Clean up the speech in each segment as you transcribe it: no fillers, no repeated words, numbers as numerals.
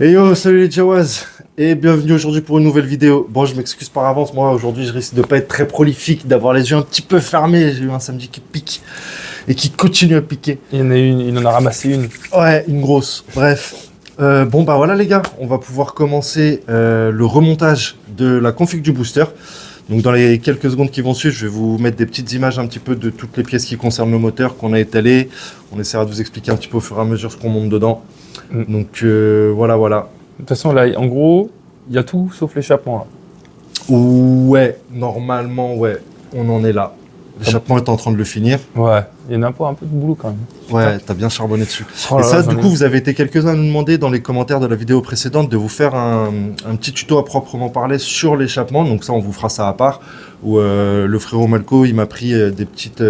Hey yo, salut les Jawaz et bienvenue aujourd'hui pour une nouvelle vidéo. Bon, je m'excuse par avance, moi aujourd'hui je risque de pas être très prolifique, d'avoir les yeux un petit peu fermés. J'ai eu un samedi qui pique et qui continue à piquer. Il y en a une, il en a ramassé une. Ouais, une grosse. Bref. Bon bah voilà les gars, on va pouvoir commencer le remontage de la config du booster. Donc dans les quelques secondes qui vont suivre, je vais vous mettre des petites images un petit peu de toutes les pièces qui concernent le moteur qu'on a étalées. On essaiera de vous expliquer un petit peu au fur et à mesure ce qu'on monte dedans. Donc voilà. De toute façon, là, en gros, il y a tout sauf l'échappement. Ouais, normalement, ouais, on en est là. L'échappement est en train de le finir. Ouais, il y en a un peu de boulot quand même. Ouais, t'as bien charbonné dessus. Oh Et là ça, là, du coup, vous avez été quelques-uns à nous demander dans les commentaires de la vidéo précédente de vous faire un petit tuto à proprement parler sur l'échappement. Donc ça, on vous fera ça à part. Où le frérot Malco, il m'a pris des petites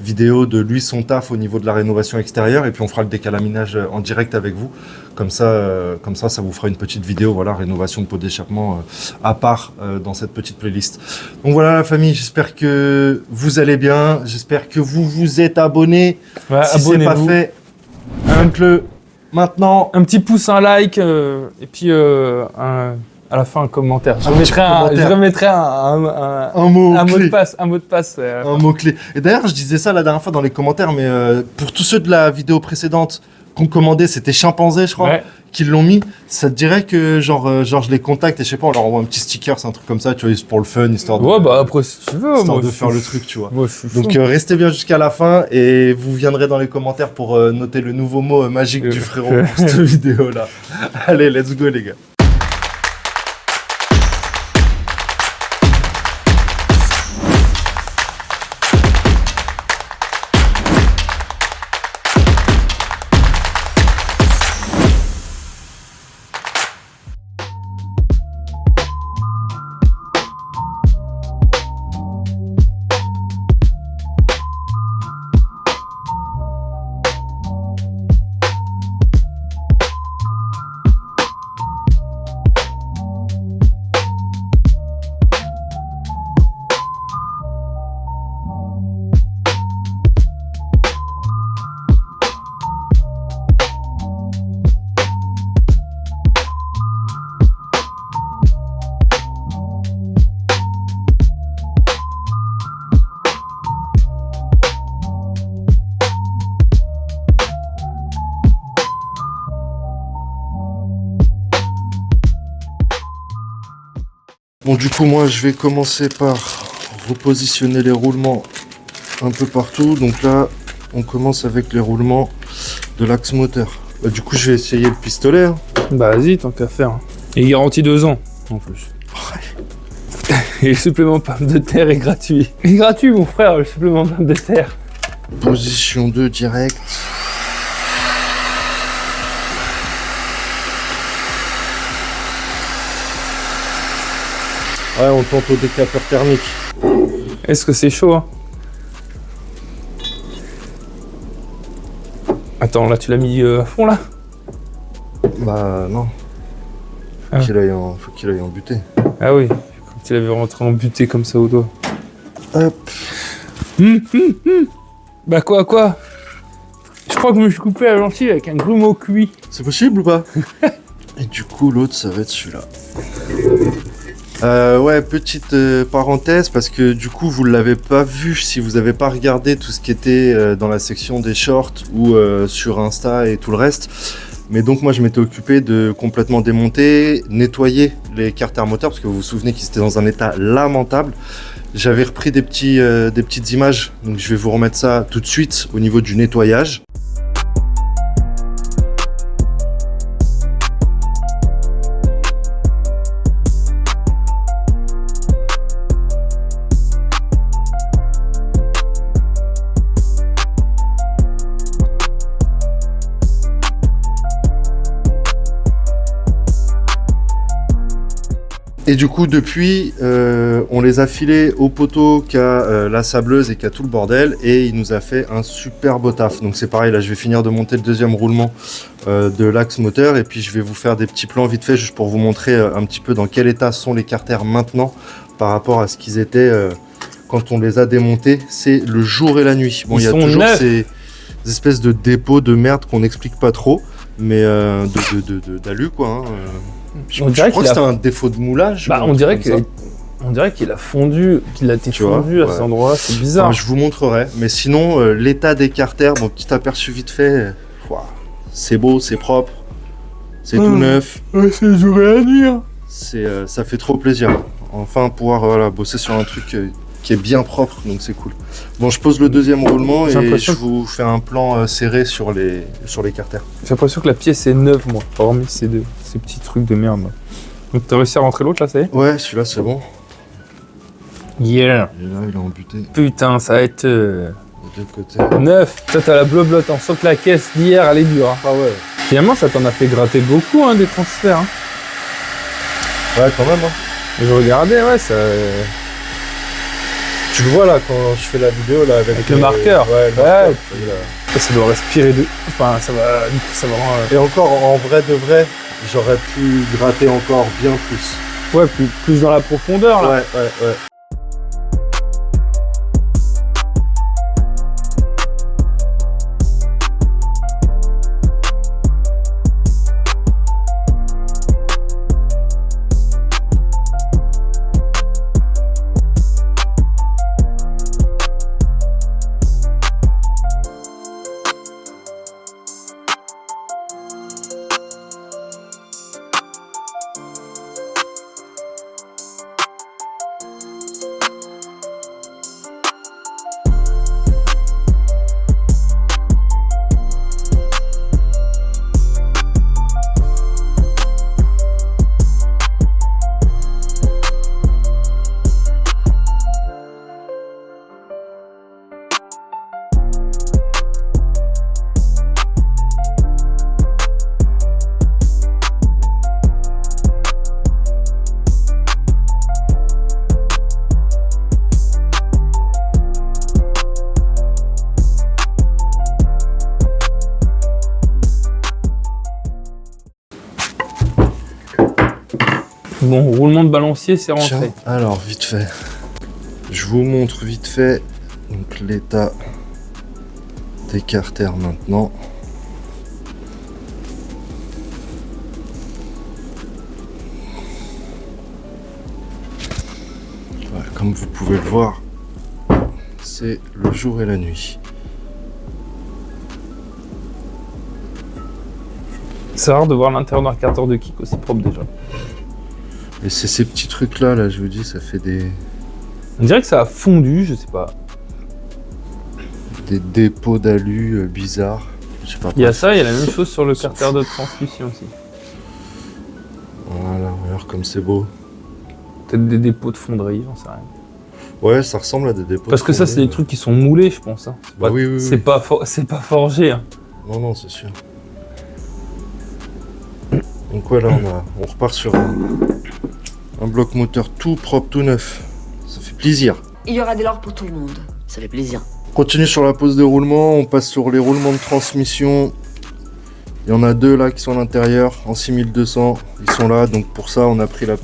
vidéos de lui, son taf au niveau de la rénovation extérieure. Et puis on fera le décalaminage en direct avec vous. Comme ça, ça vous fera une petite vidéo, voilà, rénovation de pot d'échappement à part dans cette petite playlist. Donc voilà la famille, j'espère que vous allez bien. J'espère que vous vous êtes abonnés. Ouais, Si c'est pas fait, faites-le maintenant. Un petit pouce, un like, et puis à la fin un commentaire. Je remettrai un mot de passe. Un mot de passe. Un mot-clé. Et d'ailleurs, je disais ça la dernière fois dans les commentaires, mais pour tous ceux de la vidéo précédente qu'on commandait, c'était Chimpanzé, je crois, qui l'ont mis. Ça te dirait que genre je les contacte et je sais pas, on leur envoie un petit sticker, c'est un truc comme ça, tu vois, pour le fun, histoire de. Ouais, bah après si tu veux, histoire de faire le truc, tu vois. Moi, donc restez bien jusqu'à la fin et vous viendrez dans les commentaires pour noter le nouveau mot magique du frérot pour cette vidéo là. Allez, let's go les gars. Bon, du coup, moi, je vais commencer par repositionner les roulements un peu partout. Donc là, on commence avec les roulements de l'axe moteur. Bah, du coup, je vais essayer le pistolet. Hein. Bah vas-y, tant qu'à faire. Et il garantit 2 ans, en plus. Ouais. Et le supplément pomme de terre est gratuit. Il est gratuit, mon frère, le supplément pomme de terre. Position 2 direct. Ouais, on tente au décapeur thermique. Est-ce que c'est chaud, hein? Attends, là, tu l'as mis à fond, là? Bah, non. Faut qu'il aille en butée. Ah oui, comme tu l'avais rentré en butée comme ça au doigt. Hop. Bah quoi? Je crois que je me suis coupé la gentille avec un grumeau cuit. C'est possible ou pas? Et du coup, l'autre, ça va être celui-là. Ouais, petite parenthèse, parce que du coup, vous ne l'avez pas vu si vous n'avez pas regardé tout ce qui était dans la section des shorts ou sur Insta et tout le reste. Mais donc, moi, je m'étais occupé de complètement démonter, nettoyer les carters moteurs, parce que vous vous souvenez qu'ils étaient dans un état lamentable. J'avais repris des petites images, donc je vais vous remettre ça tout de suite au niveau du nettoyage. Et du coup, depuis, on les a filés au poteau qu'a la sableuse et qu'a tout le bordel. Et il nous a fait un super beau taf. Donc c'est pareil, là je vais finir de monter le deuxième roulement de l'axe moteur. Et puis je vais vous faire des petits plans vite fait, juste pour vous montrer un petit peu dans quel état sont les carters maintenant par rapport à ce qu'ils étaient quand on les a démontés. C'est le jour et la nuit. Bon, il y a toujours ces espèces de dépôts de merde qu'on n'explique pas trop. mais d'alu quoi. Hein. Je dirait crois que c'était un défaut de moulage. Bah, on dirait qu'il a fondu, qu'il a été fondu à cet endroit, c'est bizarre. Enfin, je vous montrerai, mais sinon, l'état des carters, mon petit aperçu vite fait, c'est beau, c'est propre, c'est tout neuf. Ouais, c'est jour et la nuit. Hein. Ça fait trop plaisir. Enfin, pouvoir bosser sur un truc qui est bien propre, donc c'est cool. Bon, je pose le deuxième roulement et je vous fais un plan serré sur les carters. J'ai l'impression que la pièce est neuve, moi, hormis ces petits trucs de merde. Donc t'as réussi à rentrer l'autre là, ça y est? Ouais, celui-là c'est bon. Yeah. Et là, il est embuté. Putain, ça va être De deux côtés. neuf. Toi, t'as la bloblotte, on sent que la caisse d'hier, elle est dure. Hein. Ah ouais. Finalement, ça t'en a fait gratter beaucoup, hein, des transferts. Hein. Ouais, quand même. Hein. Je regardais, ouais, ça... Tu le vois là quand je fais la vidéo là avec le marqueur. Ouais, le marqueur. Ça doit respirer de... Enfin, ça va... Du coup, ça va rendre... Et encore, en vrai de vrai, j'aurais pu gratter encore bien plus. Ouais, plus dans la profondeur, là. Ouais. Bon, roulement de balancier, c'est rentré. Tiens, alors, vite fait. Je vous montre vite fait donc l'état des carters maintenant. Voilà, comme vous pouvez le voir, c'est le jour et la nuit. C'est rare de voir l'intérieur d'un carter de kick aussi propre déjà. Et c'est ces petits trucs là, je vous dis, ça fait des On dirait que ça a fondu, je sais pas. dépôts d'alu bizarres. Je sais pas. Il y a ça, il y a la même chose sur le carter de transmission aussi. Voilà, alors comme c'est beau. Peut-être des dépôts de fonderie, j'en sais rien. Ouais, ça ressemble à des dépôts. Parce que ça, c'est des trucs qui sont moulés, je pense. Hein. Bah oui. C'est pas forgé. Hein. Non, c'est sûr. Donc ouais, là, on repart sur un bloc moteur tout propre, tout neuf. Ça fait plaisir. Il y aura de l'or pour tout le monde. Ça fait plaisir. On continue sur la pose de roulement, on passe sur les roulements de transmission. Il y en a deux là qui sont à l'intérieur, en 6200. Ils sont là, donc pour ça, on a pris le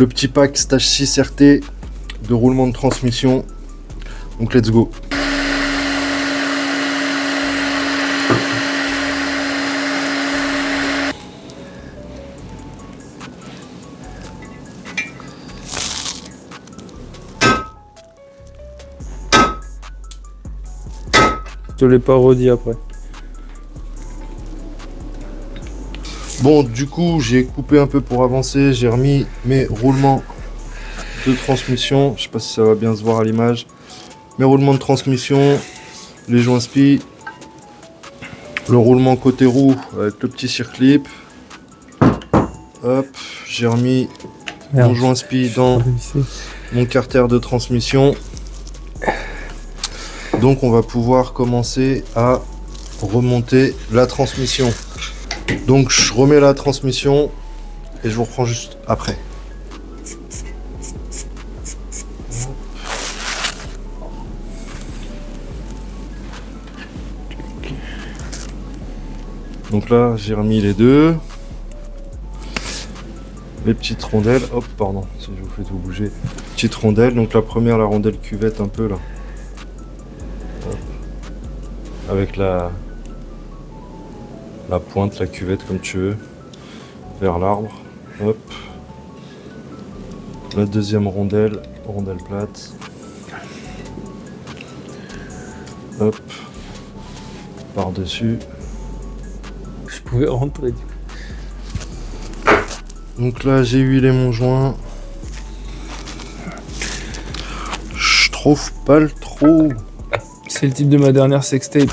petit pack Stage 6 RT de roulement de transmission. Donc let's go. Je te l'ai pas redit après. Bon, du coup, j'ai coupé un peu pour avancer. J'ai remis mes roulements de transmission. Je sais pas si ça va bien se voir à l'image. Mes roulements de transmission, les joints spi, le roulement côté roue avec le petit circlip. Hop, j'ai remis mon joint spi dans mon carter de transmission. Donc on va pouvoir commencer à remonter la transmission. Donc je remets la transmission et je vous reprends juste après. Donc là j'ai remis les deux. Les petites rondelles. Hop, pardon, si je vous fais tout bouger. Petite rondelle, donc la première, la rondelle cuvette un peu là. Hop. Avec la pointe, la cuvette comme tu veux, vers l'arbre. Hop. La deuxième rondelle plate. Hop. Par-dessus. Je pouvais rentrer. Donc là, j'ai huilé mon joint. Je trouve pas le trou. C'est le type de ma dernière sextape.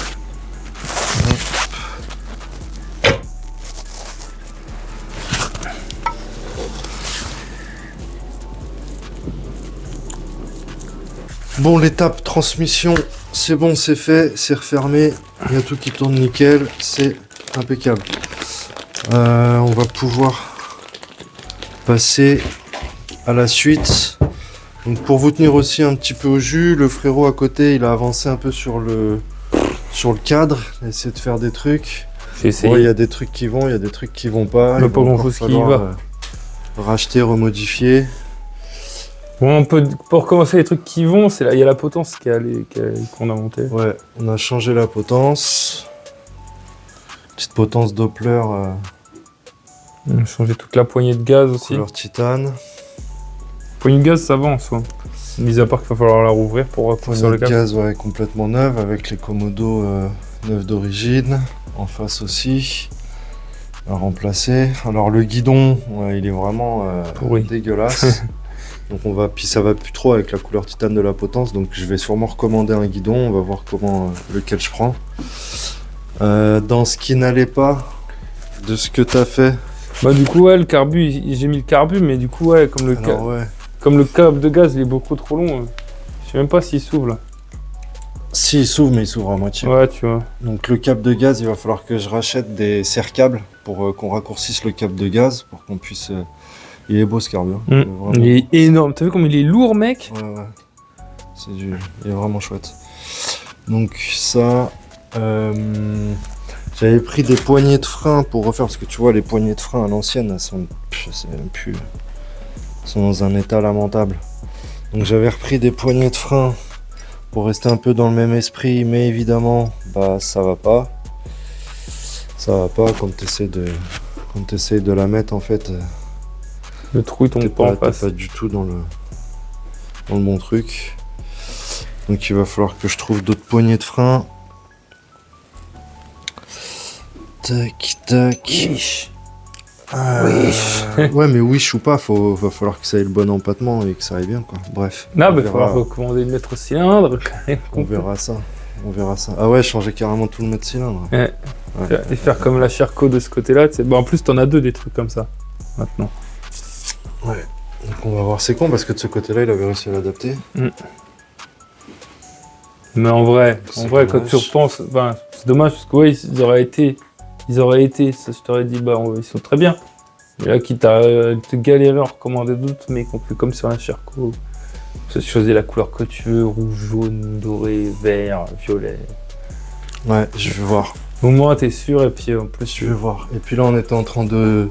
Bon, l'étape transmission, c'est bon, c'est fait, c'est refermé. Il y a tout qui tourne nickel, c'est impeccable. On va pouvoir passer à la suite. Donc pour vous tenir aussi un petit peu au jus, le frérot à côté, il a avancé un peu sur le cadre, il a essayé de faire des trucs. J'ai essayé. Ouais, il y a des trucs qui vont, il y a des trucs qui vont pas. Il y a Il pas va grand encore chose qui y falloir, va. Racheter, remodifier. Bon, on peut, pour commencer, les trucs qui vont, c'est là, il y a la potence qu'on a montée. Ouais, on a changé la potence. Petite potence Doppler On a changé toute la poignée de gaz aussi. couleur titane. Poignée de gaz, ça va en soi. Mis à part qu'il va falloir la rouvrir pour appuyer sur le Poignée de câble. gaz, ouais, complètement neuve avec les commodos neufs d'origine. En face aussi. À remplacer. Alors le guidon, ouais, il est vraiment Pourri. dégueulasse. Donc puis ça va plus trop avec la couleur titane de la potence. Donc je vais sûrement recommander un guidon. On va voir lequel je prends. Dans ce qui n'allait pas de ce que t'as fait. Bah du coup, ouais, le carbu, j'ai mis le carbu, mais du coup, ouais, comme le câble de gaz, il est beaucoup trop long. Je sais même pas s'il s'ouvre là. Si, il s'ouvre, mais il s'ouvre à moitié. Ouais, tu vois. Donc le câble de gaz, il va falloir que je rachète des serre-câbles pour qu'on raccourcisse le câble de gaz, pour qu'on puisse... Il est beau ce carburant. Vraiment... Il est énorme. T'as vu comme il est lourd, mec? Ouais. Il est vraiment chouette. Donc ça... J'avais pris des poignées de frein pour refaire, parce que tu vois, les poignées de frein à l'ancienne, elles sont... Je sais même plus... Elles sont dans un état lamentable. Donc j'avais repris des poignées de frein pour rester un peu dans le même esprit, mais évidemment, bah ça va pas. Ça va pas quand t'essaies de la mettre, en fait. Le trou, il tombe pas en face. T'es pas du tout dans le bon truc. Donc il va falloir que je trouve d'autres poignées de frein. Tac, tac. Wish. Ouais, mais wish ou pas, va falloir que ça ait le bon empattement et que ça aille bien, quoi. Bref. Non, on mais il va verra. falloir recommander le mètre cylindre. On verra ça. Ah ouais, changer carrément tout le mètre cylindre. Ouais. Ouais. Et faire comme la Sherco de ce côté-là. Bon, en plus, t'en as deux des trucs comme ça, maintenant. Ouais. Donc on va voir. C'est con parce que de ce côté-là, il avait réussi à l'adapter. Mais en vrai, C'est quand tu dommage. repenses, c'est dommage parce que ouais, ils auraient été, ça, je t'aurais dit, ils sont très bien. Mais là, quitte à te galérer à recommander d'autres, mais qu'on fait comme sur la Sherco. Tu choisis la couleur que tu veux, rouge, jaune, doré, vert, violet. Ouais, je vais voir. Au moins, t'es sûr, et puis en plus, Je vais voir. Et puis là, on était en train de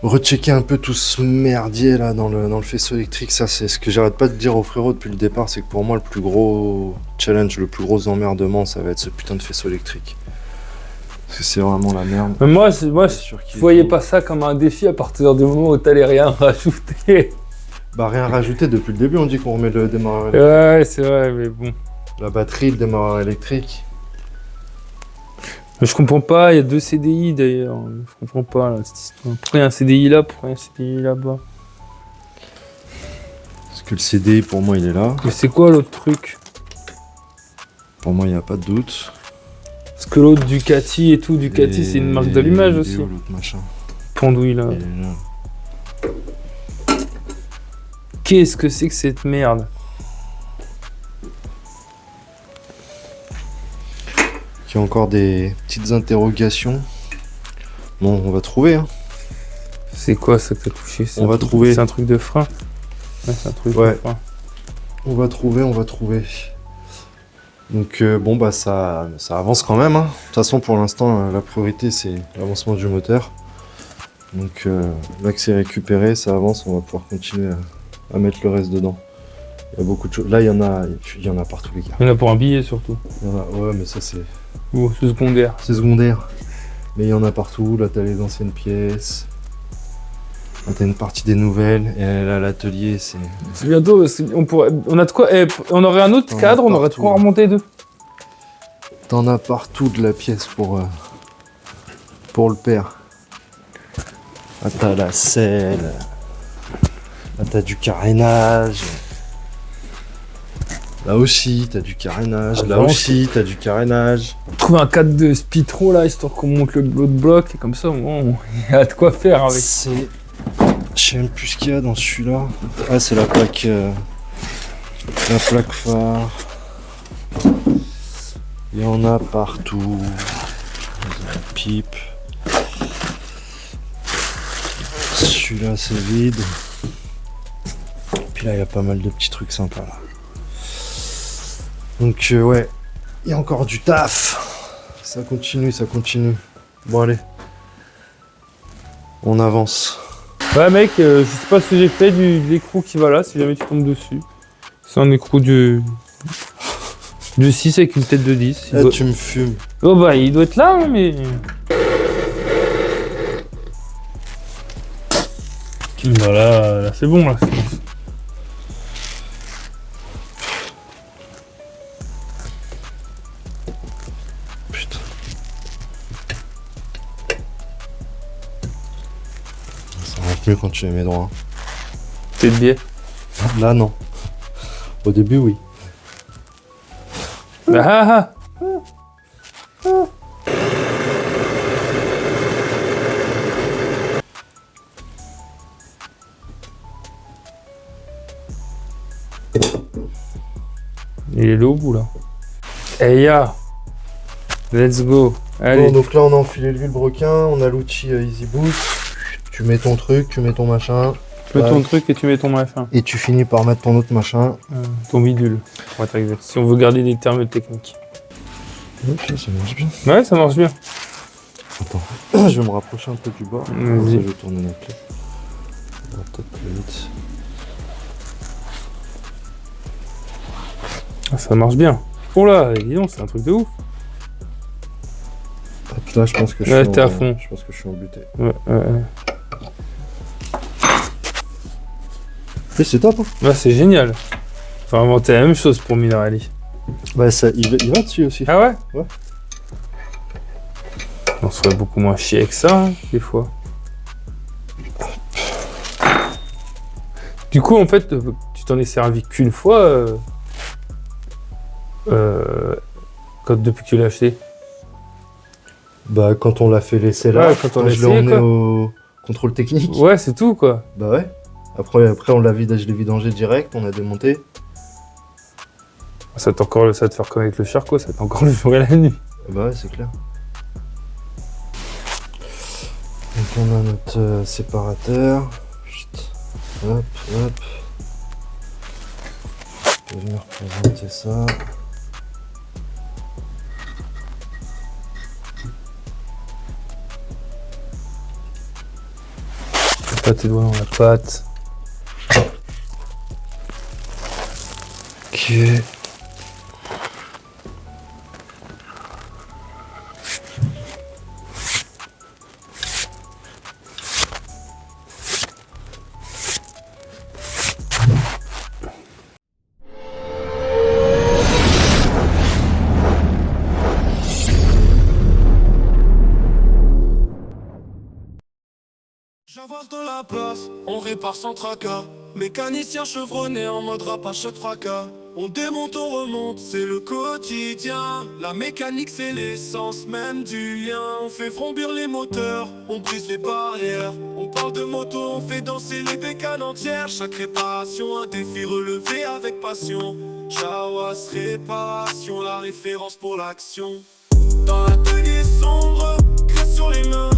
rechecker un peu tout ce merdier là dans le faisceau électrique. Ça, c'est ce que j'arrête pas de dire aux frérots depuis le départ, c'est que pour moi, le plus gros challenge, le plus gros emmerdement, ça va être ce putain de faisceau électrique. Parce que c'est vraiment la merde. Mais moi, C'est sûr je qu'il voyais faut- pas ça comme un défi à partir du moment où t'allais rien rajouter. Bah rien rajouter depuis le début, on dit qu'on remet le démarreur électrique. Ouais, c'est vrai, mais bon. La batterie, le démarreur électrique. Mais je comprends pas, il y a 2 CDI d'ailleurs. Je comprends pas là, cette histoire. Pourquoi il y a un CDI là, pourquoi il y a un CDI là-bas? Parce que le CDI, pour moi, il est là. Mais c'est quoi l'autre truc? Pour moi, il n'y a pas de doute. Parce que l'autre Ducati et tout, Ducati c'est une marque d'allumage Et aussi. où, l'autre machin. Pendouille là. Il est là. Qu'est-ce que c'est que cette merde? Il y a encore des petites interrogations. Bon, on va trouver. Hein. C'est quoi ça que t'as touché? On va trouver. C'est un truc de frein? Ouais, c'est un truc de Ouais. frein. On va trouver. Donc bon, bah ça avance quand même. Hein. De toute façon, pour l'instant, la priorité, c'est l'avancement du moteur. Donc là que c'est récupéré, ça avance, on va pouvoir continuer à mettre le reste dedans. Il y a beaucoup de choses. Là, il y en a partout, les gars. Il y en a pour un billet surtout. Il y en a- Ouais, mais ça, c'est Ou c'est secondaire. secondaire. Mais il y en a partout. Là, t'as les anciennes pièces. Là, t'as une partie des nouvelles. Et là, l'atelier, c'est... C'est bientôt, on a de quoi, on aurait un autre T'en as cadre, on aurait de partout. quoi remonter deux. T'en as partout de la pièce pour le père. Là, t'as la selle. Là, t'as du carénage. Là aussi, t'as du carénage. Là vraiment, aussi, t'as du carénage. Trouver un cadre de spitro là, histoire qu'on monte l'autre bloc, et comme ça, au moins, il y a de quoi faire avec. C'est... Je sais même plus ce qu'il y a dans celui-là. Ah, c'est la plaque phare. Il y en a partout. La pipe. Celui-là, c'est vide. Puis là, il y a pas mal de petits trucs sympas là. Donc ouais, il y a encore du taf. Ça continue, ça continue. Bon allez, on avance. Ouais mec, je sais pas ce que j'ai fait de l'écrou qui va là, si jamais tu tombes dessus. C'est un écrou du 6 avec une tête de 10. Là, tu me fumes. Oh bah il doit être là, hein, mais... Bah là c'est bon là. Putain. Ça marche mieux quand tu les mets droit. T'es de biais. Là, non. Au début, oui. Bah ah ah. Il est là au bout là. Hey ya. Let's go. Allez. Bon, donc là, on a enfilé le vilebrequin, on a l'outil Easy Boost. Tu mets ton truc, tu mets ton machin. Tu mets ton truc et tu mets ton machin. Et tu finis par mettre ton autre machin. Ton bidule. Pour être exact. Si on veut garder des termes techniques. Ok, ça marche bien. Ouais, ça marche bien. Attends, je vais me rapprocher un peu du bord. Vas-y. Je vais tourner la clé. Ça va peut-être plus vite. Ah, ça marche bien. Oh là, dis donc, c'est un truc de ouf. Hop, là, je pense que je Ouais, suis t'es à fond. Je pense que je suis embuté. Ouais. Mais c'est top, hein. Là, c'est génial. Faut inventer la même chose pour Minarelli. Bah, ça, il va dessus aussi. Ah ouais? Ouais. On serait beaucoup moins chier avec ça, hein, des fois. Du coup, en fait, tu t'en es servi qu'une fois depuis que tu l'as acheté. Bah, quand on l'a fait laisser là, Ouais, quand on l'a je l'ai essayé, emmené quoi. au contrôle technique. Ouais, c'est tout, quoi. Bah ouais. Après on l'a je l'ai vidangé direct, on a démonté. Ça te fait comme avec le charcot, ça t'a encore le jour et la nuit. Bah ouais, c'est clair. Donc on a notre séparateur. Chut. Hop, hop. Je vais venir présenter ça. Pas tes doigts dans la pâte. Ok. J'avance dans la place, on répare sans tracas. Mécanicien chevronné en mode rapace de fracas. On démonte, on remonte, c'est le quotidien. La mécanique c'est l'essence même du lien. On fait vrombir les moteurs, on brise les barrières. On parle de moto, on fait danser les bécanes entières. Chaque réparation, un défi relevé avec passion. Chawas Réparation, la référence pour l'action. Dans l'atelier sombre, graisse sur les mains.